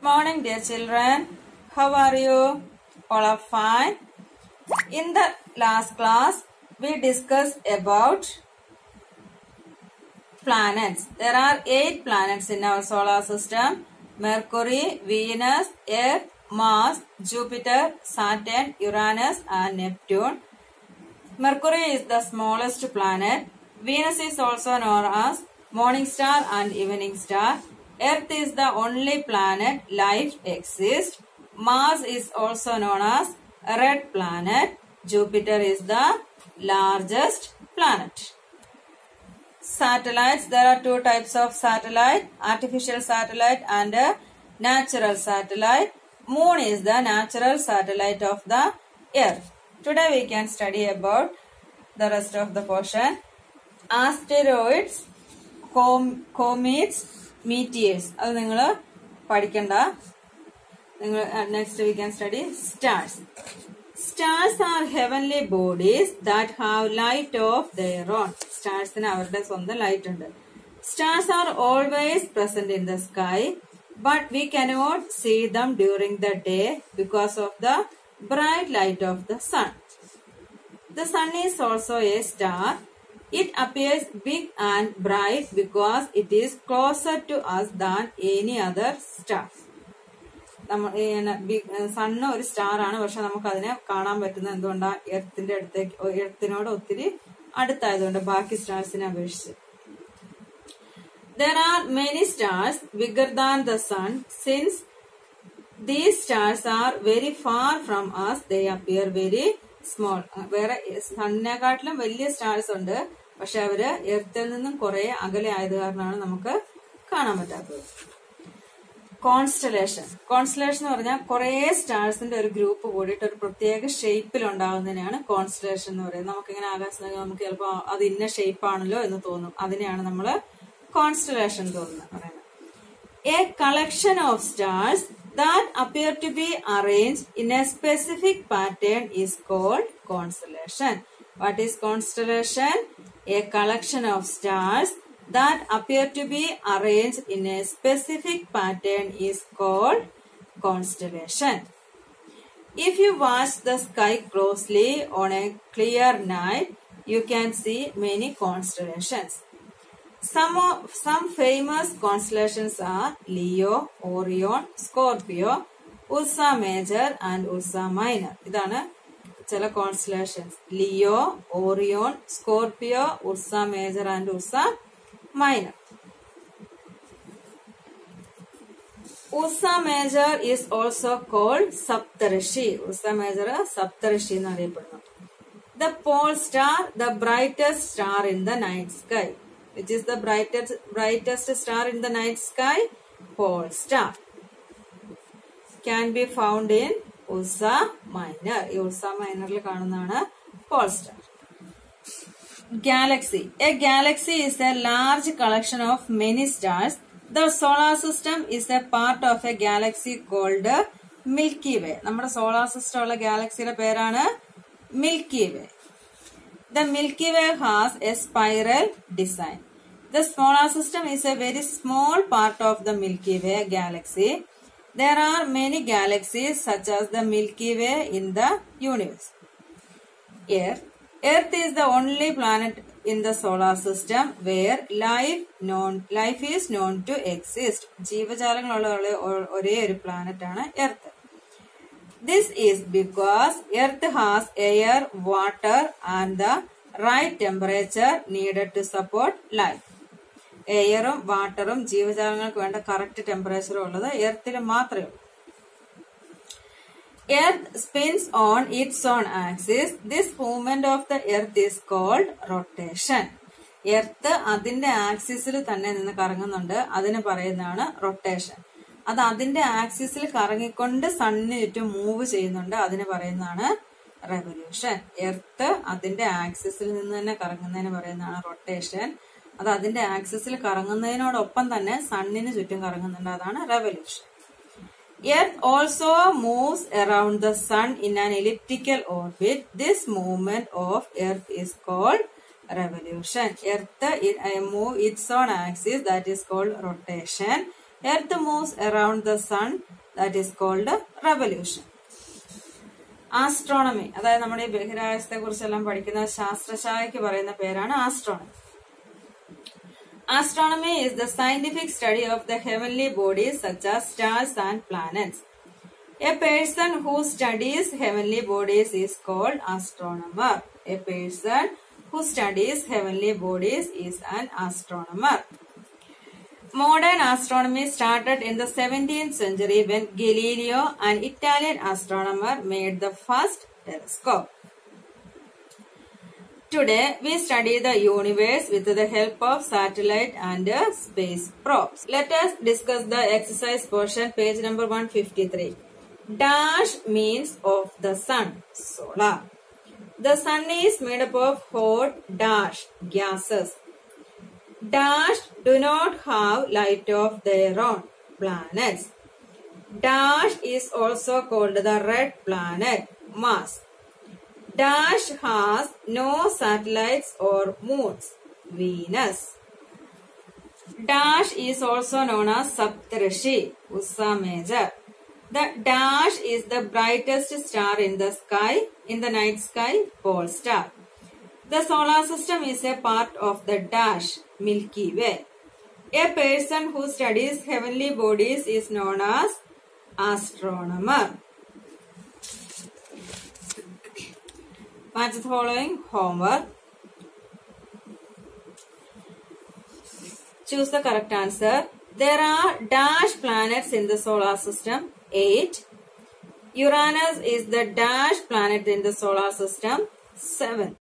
morning, dear children. How are you? All are fine. In the last class, we discussed about planets. There are 8 planets in our solar system: Mercury, Venus, Earth, Mars, Jupiter, Saturn, Uranus, and Neptune. Mercury is the smallest planet. Venus is also known as morning star and evening star. Earth is the only planet life exists. Mars is also known as red planet. Jupiter is the largest planet. Satellites. There are 2 types of satellite: artificial satellite and a natural satellite. Moon is the natural satellite of the Earth. Today we can study about the rest of the portion. Asteroids, comets, meteors. അത് നിങ്ങൾ പഠിക്കണ്ട. Next we can study stars. Stars are heavenly bodies that have light of their own. Stars ന് അവരുടെ സ്വന്തം light ഉണ്ട്. Stars are always present in the sky, but we cannot see them during the day because of the bright light of the sun. The sun is also a star. It appears big and bright because it is closer to us than any other star. Sun ഒരു star ആണ്, പക്ഷെ നമുക്ക് അതിനെ കാണാൻ പറ്റുന്നത് എന്തുകൊണ്ടാ? എർത്തിനോട് ഒത്തിരി അടുത്തായതുകൊണ്ട് ബാക്കി സ്റ്റാർസിനെ അപേക്ഷിച്ച്. There are many stars bigger than the sun. Since these stars are very far from us, they appear very small. വേറെ സണ്ണിനെക്കാട്ടിലും വലിയ സ്റ്റാർസ് ഉണ്ട്, പക്ഷെ അവര് എർത്തിൽ നിന്നും കുറെ അകലെ ആയത് കാരണമാണ് നമുക്ക് കാണാൻ പറ്റാത്തത്. കോൺസ്റ്റലേഷൻ എന്ന് പറഞ്ഞാൽ കുറെ സ്റ്റാർസിന്റെ ഒരു ഗ്രൂപ്പ് കൂടിയിട്ട് ഒരു പ്രത്യേക ഷേപ്പിൽ ഉണ്ടാകുന്നതിനാണ് കോൺസ്റ്റലേഷൻ എന്ന് പറയുന്നത്. നമുക്കിങ്ങനെ ആകാശത്ത് നമുക്ക് ചിലപ്പോൾ അത് ഇന്ന ഷേപ്പാണല്ലോ എന്ന് തോന്നും. അതിനെയാണ് നമ്മൾ കോൺസ്റ്റലേഷൻ പറയുന്നത്. A collection of stars that appear to be arranged in a specific pattern is called constellation. What is constellation? A collection of stars that appear to be arranged in a specific pattern is called constellation. If you watch the sky closely on a clear night, you can see many constellations. Some famous constellations are Leo, Orion, Scorpio, Ursa Major and Ursa Minor. ഇതാണ് ചില constellations. Leo, Orion, Scorpio, Ursa Major and Ursa Minor. Ursa Major is also called Saptarishi. Ursa Major Saptarishi എന്ന് അറിയപ്പെടുന്നു. The pole star, the brightest star in the night sky. Which is the brightest star in the night sky? Pole star. Can be found in Ursa Minor. ഈ Ursa Minorൽ കാണുന്നതാണ് pole star. Galaxy. A galaxy is a large collection of many stars. The solar system is a part of a galaxy called Milky Way. നമ്മുടെ solar system ഉള്ള ഗാലക്സിയുടെ പേരാണ് Milky Way. The Milky Way has a spiral design. The solar system is a very small part of the Milky Way galaxy. There are many galaxies such as the Milky Way in the universe. Earth is the only planet in the solar system where life is known to exist. ജീവജാലങ്ങളുള്ള ഒരേ ഒരു planet ആണ് Earth. This is because Earth has air, water and the right temperature needed to support life. എയറും വാട്ടറും ജീവജാലങ്ങൾക്ക് വേണ്ട correct ടെമ്പറേച്ചറും ഉള്ളത് എർത്തിൽ മാത്രമേ ഉള്ളൂ. Earth spins on its own axis. This movement of the Earth is called rotation. Earth അതിന്റെ ആക്സിസിൽ തന്നെ നിന്ന് കറങ്ങുന്നുണ്ട്, അതിന് പറയുന്നതാണ് റൊട്ടേഷൻ. അത് അതിന്റെ ആക്സിസിൽ കറങ്ങിക്കൊണ്ട് സണ്ണിന് ചുറ്റും മൂവ് ചെയ്യുന്നുണ്ട്, അതിന് പറയുന്നതാണ് റെവല്യൂഷൻ. എർത്ത് അതിന്റെ ആക്സിസിൽ നിന്ന് തന്നെ കറങ്ങുന്നതിന് പറയുന്നതാണ് റൊട്ടേഷൻ. അത് അതിന്റെ ആക്സിസിൽ കറങ്ങുന്നതിനോടൊപ്പം തന്നെ സണ്ണിന് ചുറ്റും കറങ്ങുന്നുണ്ട്, അതാണ് revolution. Earth also moves around the sun in an elliptical orbit. This movement of Earth is called revolution. Earth move its own axis, that is called rotation. Earth moves around the sun. That is called revolution. Astronomy, അതായത് നമ്മുടെ ഈ ബഹിരാകാശത്തെ കുറിച്ചെല്ലാം പഠിക്കുന്ന ശാസ്ത്രശാഖയ്ക്ക് പറയുന്ന പേരാണ് astronomy. Astronomy is the scientific study of the heavenly bodies such as stars and planets. A person who studies heavenly bodies is called astronomer. A person who studies heavenly bodies is an astronomer. Modern astronomy started in the 17th century when Galileo, an Italian astronomer, made the first telescope. Today, we study the universe with the help of satellite and space probes. Let us discuss the exercise portion, page number 153. Dash means of the sun, solar. The sun is made up of hot dash gases. Dash do not have light of their own, planets. Dash is also called the red planet, Mars. Dash has no satellites or moons, Venus. Dash is also known as Saptarishi, Ursa Major. The dash is the brightest star in the sky, in the night sky, pole star. The solar system is a part of the dash, Milky Way. A person who studies heavenly bodies is known as astronomer. Match the following homework. Choose the correct answer. There are dash planets in the solar system, 8. Uranus is the dash planet in the solar system, 7.